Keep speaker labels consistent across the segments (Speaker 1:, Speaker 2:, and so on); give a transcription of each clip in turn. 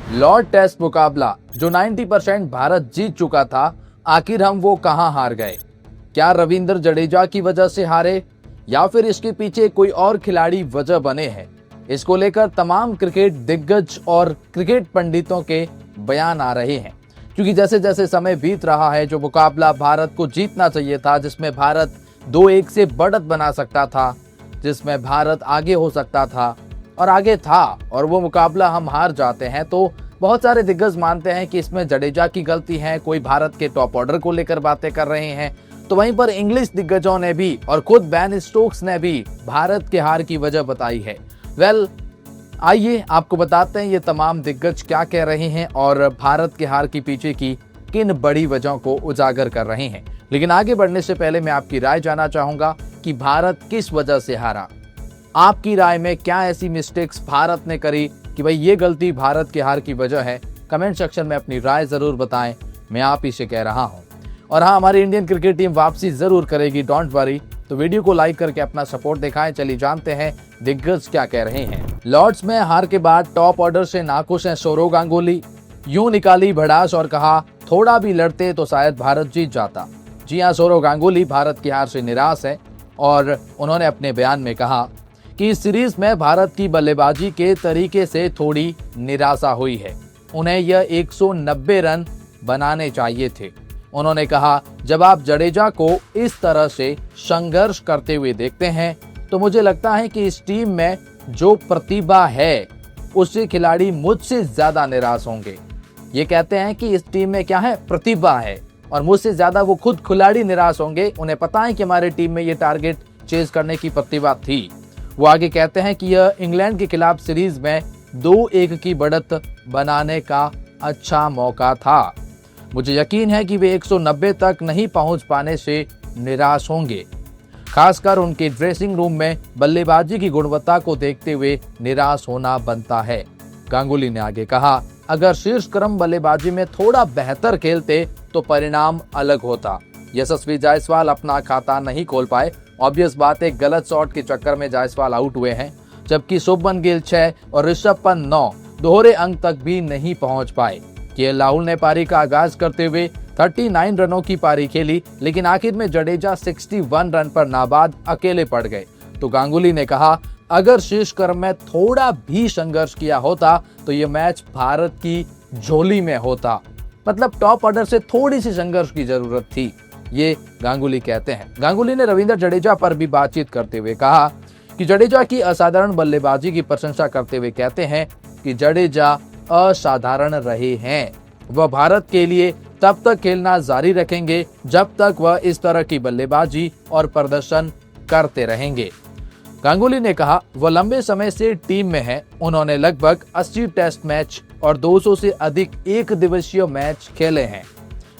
Speaker 1: Lord test मुकाबला जो 90% भारत जीत चुका था, आखिर हम वो कहां हार गए? क्या रविंद्र जडेजा की वजह से हारे या फिर इसके पीछे कोई और खिलाड़ी वजह बने हैं? इसको लेकर तमाम क्रिकेट दिग्गज और क्रिकेट पंडितों के बयान आ रहे हैं, क्योंकि जैसे जैसे समय बीत रहा है, जो मुकाबला भारत को जीतना चाहिए था, जिसमें भारत 2-1 से बढ़त बना सकता था, जिसमें भारत आगे हो सकता था और आगे था, और वो मुकाबला हम हार जाते हैं, तो बहुत सारे दिग्गज मानते हैं कि इसमें जडेजा की गलती है। कोई भारत के टॉप ऑर्डर को लेकर बातें कर रहे हैं, तो वहीं पर इंग्लिश दिग्गजों ने भी और खुद बेन स्टोक्स ने भी भारत के हार की वजह बताई है। आइए आपको बताते हैं ये तमाम दिग्गज क्या कह रहे हैं और भारत के हार के पीछे की किन बड़ी वजहों को उजागर कर रहे हैं। लेकिन आगे बढ़ने से पहले मैं आपकी राय जानना चाहूंगा कि भारत किस वजह से हारा। आपकी राय में क्या ऐसी मिस्टेक्स भारत ने करी कि भाई ये गलती भारत के हार की वजह है? कमेंट सेक्शन में अपनी राय जरूर बताएं, मैं आप ही से कह रहा हूं। और हाँ, हमारी इंडियन क्रिकेट टीम वापसी जरूर करेगी, डोंट वरी। तो वीडियो को लाइक करके अपना सपोर्ट दिखाएं। चलिए जानते हैं दिग्गज क्या कह रहे हैं। लॉर्ड्स में हार के बाद टॉप ऑर्डर से नाखुश हैं सौरव गांगुली। यूं निकाली भड़ास और कहा थोड़ा भी लड़ते तो शायद भारत जीत जाता। जी हाँ, सौरव गांगुली भारत की हार से निराश है और उन्होंने अपने बयान में कहा कि इस सीरीज में भारत की बल्लेबाजी के तरीके से थोड़ी निराशा हुई है। उन्हें यह 190 रन बनाने चाहिए थे। उन्होंने कहा, जब आप जडेजा को इस तरह से संघर्ष करते हुए देखते हैं तो मुझे लगता है कि इस टीम में जो प्रतिभा है उससे खिलाड़ी मुझसे ज्यादा निराश होंगे। ये कहते हैं कि इस टीम में क्या है, प्रतिभा है, और मुझसे ज्यादा वो खुद खिलाड़ी निराश होंगे। उन्हें पता है कि हमारे टीम में ये टारगेट चेज करने की प्रतिभा थी। वो आगे कहते हैं कि यह इंग्लैंड के खिलाफ सीरीज में 2-1 की बढ़त बनाने का अच्छा मौका था। मुझे यकीन है कि वे 190 तक नहीं पहुंच पाने से निराश होंगे। खासकर उनके ड्रेसिंग रूम में बल्लेबाजी की गुणवत्ता को देखते हुए निराश होना बनता है। गांगुली ने आगे कहा, अगर शीर्ष क्रम बल्लेबाजी में थोड़ा बेहतर खेलते तो परिणाम अलग होता। यशस्वी जायसवाल अपना खाता नहीं खोल पाए। ऑब्वियस बात है, गलत शॉट के चक्कर में जायसवाल आउट हुए हैं, जबकि शुभमन गिल 6 और ऋषभ पंत 9 दोहरे अंक तक भी नहीं पहुंच पाए। केएल राहुल ने पारी का आगाज करते हुए 39 रनों की पारी खेली, लेकिन आखिर में जडेजा 61 रन पर नाबाद अकेले पड़ गए। तो गांगुली ने कहा, अगर शीर्ष क्रम में थोड़ा भी संघर्ष किया होता तो ये मैच भारत की झोली में होता। मतलब टॉप ऑर्डर से थोड़ी सी संघर्ष की जरूरत थी, ये गांगुली कहते हैं। गांगुली ने रविंद्र जडेजा पर भी बातचीत करते हुए कहा कि जडेजा की असाधारण बल्लेबाजी की प्रशंसा करते हुए कहते हैं कि जडेजा असाधारण रहे हैं। वह भारत के लिए तब तक खेलना जारी रखेंगे जब तक वह इस तरह की बल्लेबाजी और प्रदर्शन करते रहेंगे। गांगुली ने कहा, वह लंबे समय से टीम में है। उन्होंने लगभग 80 टेस्ट मैच और 200 से अधिक एक दिवसीय मैच खेले हैं।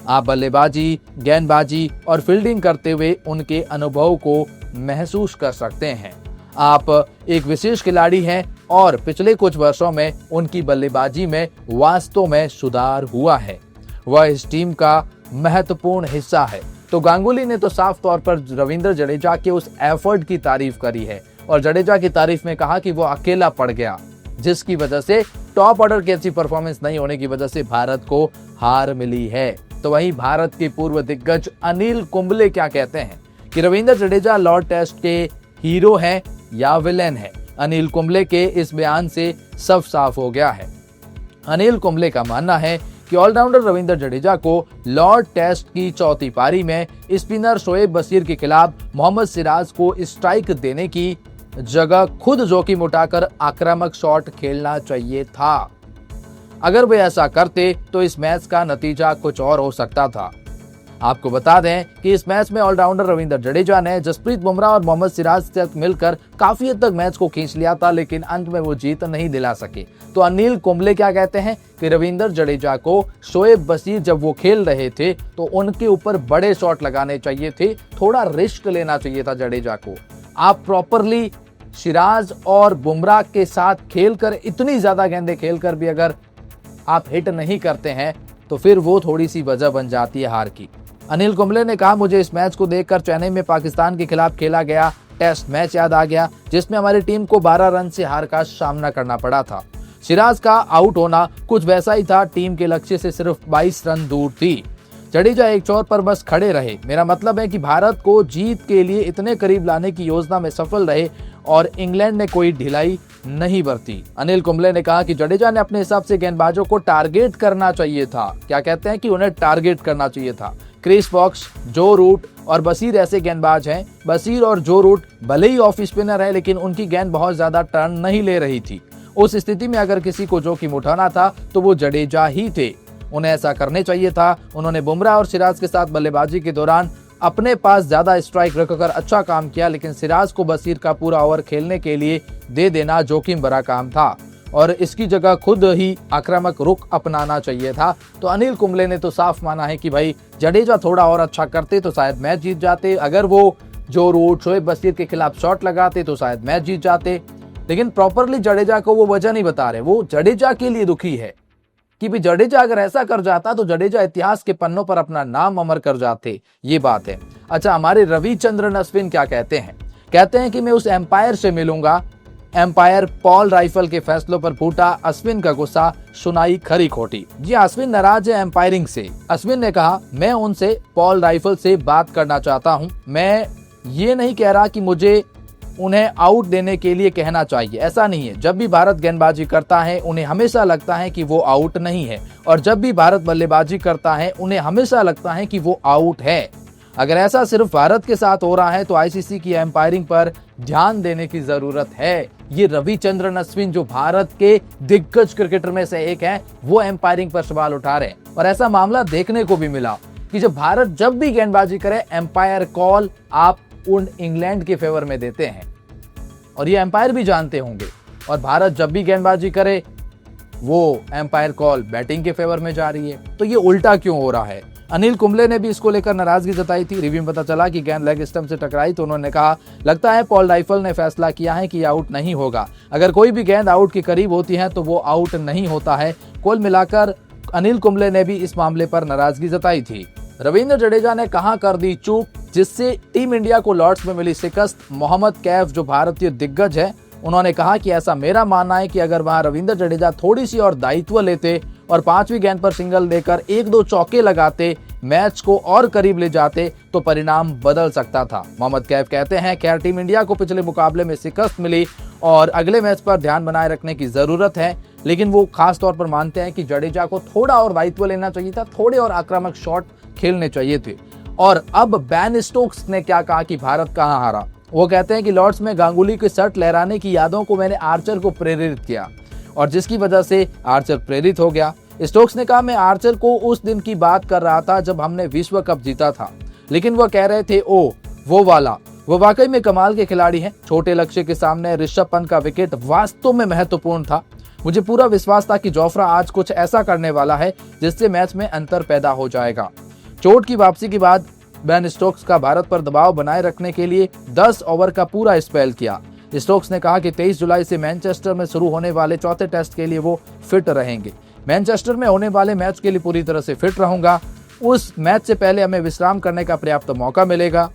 Speaker 1: आप बल्लेबाजी, गेंदबाजी और फील्डिंग करते हुए उनके अनुभव को महसूस कर सकते हैं। आप एक विशेष खिलाड़ी हैं और पिछले कुछ वर्षों में उनकी बल्लेबाजी में वास्तव में सुधार हुआ है। वह इस टीम का महत्वपूर्ण हिस्सा है। तो गांगुली ने तो साफ तौर पर रविंद्र जडेजा के उस एफर्ट की तारीफ करी है और जडेजा की तारीफ में कहा कि वो अकेला पड़ गया, जिसकी वजह से टॉप ऑर्डर की अच्छी परफॉर्मेंस नहीं होने की वजह से भारत को हार मिली है। तो वहीं भारत के पूर्व दिग्गज अनिल कुंबले क्या कहते हैं कि रविंद्र जडेजा लॉर्ड टेस्ट के हीरो हैं या विलेन है? अनिल कुंबले के इस बयान से सब साफ हो गया है। अनिल कुंबले का मानना है कि ऑलराउंडर रविंद्र जडेजा को लॉर्ड टेस्ट की चौथी पारी में स्पिनर शोएब बशीर के खिलाफ मोहम्मद सिराज को स्ट्राइक देने की जगह खुद जोखिम उठाकर आक्रामक शॉट खेलना चाहिए था। अगर वे ऐसा करते तो इस मैच का नतीजा कुछ और हो सकता था। आपको बता दें कि इस मैच में ऑलराउंडर रविंद्र जडेजा ने जसप्रीत बुमराह और मोहम्मद सिराज से मिलकर काफी हद तक मैच को खींच लिया था, लेकिन अंत में वो जीत नहीं दिला सके। तो अनिल कुंबले क्या कहते हैं कि रविंद्र जडेजा को शोएब बशीर जब वो खेल रहे थे तो उनके ऊपर बड़े शॉट लगाने चाहिए थे, थोड़ा रिस्क लेना चाहिए था जडेजा को। आप प्रॉपरली सिराज और बुमराह के साथ खेलकर, इतनी ज्यादा गेंदें खेलकर भी अगर आप हिट नहीं करते हैं तो फिर वो थोड़ी सी वजह बन जाती है हार की। अनिल कुंबले ने कहा, मुझे इस मैच को देखकर चेन्नई में पाकिस्तान के खिलाफ खेला गया टेस्ट मैच याद आ गया, जिसमें हमारी टीम को 12 रन से हार का सामना करना पड़ा था। सिराज का आउट होना कुछ वैसा ही था, टीम के लक्ष्य से सिर्फ 22 रन दूर थी। जडेजा एक छोर पर बस खड़े रहे। मेरा मतलब है कि भारत को जीत के लिए इतने करीब लाने की योजना में सफल रहे और इंग्लैंड ने कोई ढिलाई नहीं बरती। अनिल कुंबले ने कहा कि जडेजा ने अपने हिसाब से गेंदबाजों को टारगेट करना चाहिए था। क्या कहते हैं कि उन्हें टारगेट करना चाहिए था। क्रिस वॉक्स, जो रूट और बशीर ऐसे गेंदबाज हैं। बशीर और जो रूट भले ही ऑफ स्पिनर है, लेकिन उनकी गेंद बहुत ज्यादा टर्न नहीं ले रही थी। उस स्थिति में अगर किसी को जोखिम उठाना था तो वो जडेजा ही थे। उन्हें ऐसा करने चाहिए था। उन्होंने बुमराह और सिराज के साथ बल्लेबाजी के दौरान अपने पास ज्यादा स्ट्राइक रखकर अच्छा काम किया, लेकिन सिराज को बशीर का पूरा ओवर खेलने के लिए दे देना जोखिम भरा काम था और इसकी जगह खुद ही आक्रामक रुख अपनाना चाहिए था। तो अनिल कुंबले ने तो साफ माना है कि भाई जडेजा थोड़ा और अच्छा करते तो शायद मैच जीत जाते। अगर वो जो रूट शोएब बशीर के खिलाफ शॉट लगाते तो शायद मैच जीत जाते। लेकिन प्रॉपरली जडेजा को वो वजह नहीं बता रहे। वो जडेजा के लिए दुखी है कि भी जडेजा अगर ऐसा कर जाता तो जडेजा इतिहास के पन्नों पर अपना नाम अमर कर जाते। ये बात है। अच्छा, हमारे रविचंद्रन अश्विन क्या कहते हैं? कहते हैं कि मैं उस एम्पायर से मिलूंगा। एम्पायर पॉल राइफल के फैसलों पर फूटा अश्विन का गुस्सा, सुनाई खरी खोटी। जी, अश्विन नाराज है एम्पायरिंग से। अश्विन ने कहा, मैं उनसे पॉल राइफल से बात करना चाहता हूं। मैं ये नहीं कह रहा कि मुझे उन्हें आउट देने के लिए कहना चाहिए, ऐसा नहीं है। जब भी भारत गेंदबाजी करता है उन्हें हमेशा लगता है कि वो आउट नहीं है, और जब भी भारत बल्लेबाजी करता है उन्हें हमेशा लगता है कि वो आउट है। अगर ऐसा सिर्फ भारत के साथ हो रहा है तो आईसीसी की एम्पायरिंग पर ध्यान देने की जरूरत है। ये रविचंद्रन अश्विन जो भारत के दिग्गज क्रिकेटर में से एक है, वो एम्पायरिंग पर सवाल उठा रहे हैं। और ऐसा मामला देखने को भी मिला कि जब भारत जब भी गेंदबाजी करे एम्पायर कॉल आप उन इंग्लैंड के फेवर में देते हैं, और ये एम्पायर भी जानते होंगे। और भारत जब भी गेंदबाजी करे वो एम्पायर कॉल बैटिंग के फेवर में जा रही है। तो ये उल्टा क्यों हो रहा है? अनिल कुंबले ने भी इसको लेकर नाराजगी जताई थी। रिव्यू में पता चला कि गेंद लेग स्टंप से टकराई तो उन्होंने कहा, लगता है पॉल राइफल ने फैसला किया है कि आउट नहीं होगा। अगर कोई भी गेंद आउट के करीब होती है तो वो आउट नहीं होता है। कुल मिलाकर अनिल कुंबले ने भी इस मामले पर नाराजगी जताई थी। रविंद्र जडेजा ने कहां कर दी चूक, जिससे टीम इंडिया को लॉर्ड्स में मिली शिकस्त। मोहम्मद कैफ जो भारतीय दिग्गज है, उन्होंने कहा कि ऐसा मेरा मानना है कि अगर वहां रविंद्र जडेजा थोड़ी सी और दायित्व लेते और 5वीं गेंद पर सिंगल देकर 1-2 चौके लगाते, मैच को और करीब ले जाते तो परिणाम बदल सकता था। मोहम्मद कैफ कहते हैं, खैर टीम इंडिया को पिछले मुकाबले में शिकस्त मिली और अगले मैच पर ध्यान बनाए रखने की जरूरत है, लेकिन वो खास तौर पर मानते हैं कि जडेजा को थोड़ा और दायित्व लेना चाहिए था, थोड़े और आक्रामक शॉट खेलने चाहिए थे। और अब बेन स्टोक्स ने क्या कहा कि भारत कहां हारा? वो कहते हैं कि लॉर्ड्स में गांगुली के शर्ट लहराने की यादों को मैंने आर्चर को प्रेरित किया और जिसकी वजह से आर्चर प्रेरित हो गया। स्टोक्स ने कहा, मैं आर्चर को उस दिन की बात कर रहा था जब हमने विश्व कप जीता था, लेकिन वह कह रहे थे ओ वो वाला। वो वाकई में कमाल के खिलाड़ी हैं। छोटे लक्ष्य के सामने ऋषभ पंत का विकेट वास्तव में महत्वपूर्ण था। मुझे पूरा विश्वास था कि जोफ्रा आज कुछ ऐसा करने वाला है जिससे मैच में अंतर पैदा हो जाएगा। चोट की वापसी के बाद बेन स्टोक्स का भारत पर दबाव बनाए रखने के लिए 10 ओवर का पूरा स्पेल किया। स्टोक्स ने कहा कि 23 जुलाई से मैनचेस्टर में शुरू होने वाले चौथे टेस्ट के लिए वो फिट रहेंगे। मैनचेस्टर में होने वाले मैच के लिए पूरी तरह से फिट रहूंगा। उस मैच से पहले हमें विश्राम करने का पर्याप्त मौका मिलेगा।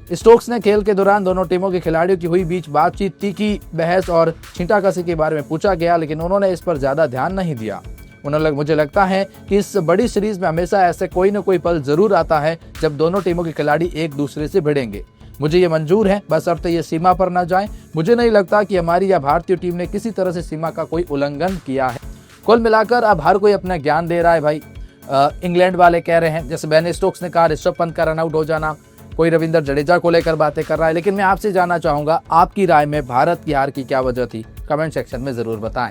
Speaker 1: स्टोक्स ने खेल के दौरान दोनों टीमों के खिलाड़ियों की हुई बीच बातचीत, तीखी बहस और छींटाकशी के बारे में पूछा गया, लेकिन उन्होंने इस पर ज्यादा ध्यान नहीं दिया। मुझे लगता है कि इस बड़ी सीरीज में हमेशा ऐसे कोई न कोई पल जरूर आता है जब दोनों टीमों के खिलाड़ी एक दूसरे से भिड़ेंगे। मुझे ये मंजूर है, बशर्ते ये सीमा पर न जाए। मुझे नहीं लगता कि हमारी या भारतीय टीम ने किसी तरह से सीमा का कोई उल्लंघन किया है। कुल मिलाकर अब हर कोई अपना ज्ञान दे रहा है भाई। इंग्लैंड वाले कह रहे हैं, जैसे बेन स्टोक्स ने कहा ऋषभ पंत का रनआउट हो जाना, कोई रविंद्र जडेजा को लेकर बातें कर रहा है। लेकिन मैं आपसे जानना चाहूंगा, आपकी राय में भारत की हार की क्या वजह थी? कमेंट सेक्शन में जरूर बताएं।